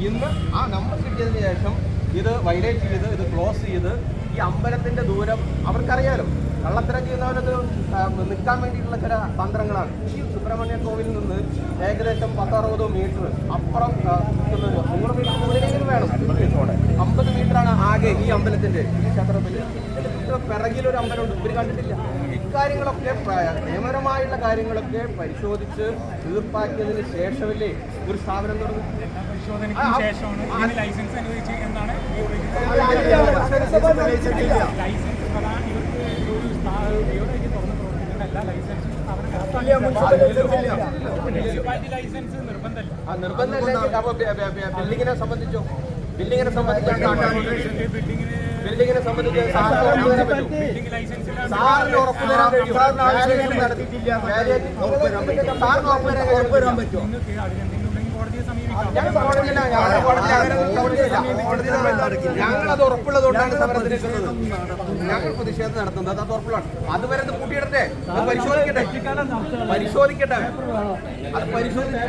ഇന്ന് ആ നമ്പർ കിട്ടിയതിന് ശേഷം ഇത് വൈലേറ്റ് ചെയ്ത് ഇത് ക്ലോസ് ചെയ്ത് ഈ അമ്പലത്തിന്റെ ദൂരം അവർക്കറിയാലോ. കള്ളത്തരം ചെയ്യുന്നവരത് നിൽക്കാൻ വേണ്ടിയിട്ടുള്ള ചില തന്ത്രങ്ങളാണ്. ഈ സുബ്രഹ്മണ്യ കോവിലിൽ നിന്ന് ഏകദേശം 10-60 മീറ്റർ അപ്പുറം 100 മീറ്റർ മുകളിലെങ്കിലും വേണം. 50 മീറ്ററാണ് ആകെ ഈ അമ്പലത്തിന്റെ ഈ ക്ഷേത്രത്തിൽ. പിറകിലൊരു അമ്പലമുണ്ട്, ഇവർ കണ്ടിട്ടില്ല. ഇക്കാര്യങ്ങളൊക്കെ നിയമപരമായുള്ള കാര്യങ്ങളൊക്കെ പരിശോധിച്ച് തീർപ്പാക്കിയതിന് ശേഷമല്ലേ ഒരു സ്ഥാപനം തുടങ്ങും. നിർബന്ധമല്ല. അപ്പൊ ബിൽഡിങ്ങിനെ സംബന്ധിച്ചോ? ബിൽഡിങ്ങിനെ സംബന്ധിച്ച് സാറിന് ഉറപ്പ് തരാൻ കഴിയും. ഞങ്ങളത് ഉറപ്പുള്ളതുകൊണ്ടാണ് സമരത്തിന് എത്തുന്നത്. ഞങ്ങൾ പ്രതിഷേധം നടത്തുന്നത് അത് ഉറപ്പുള്ളതാണ്. അതുവരെ അത് കൂട്ടിയിടട്ടെ, അത് പരിശോധിക്കട്ടെ. അത് പരിശോധിച്ചിട്ട്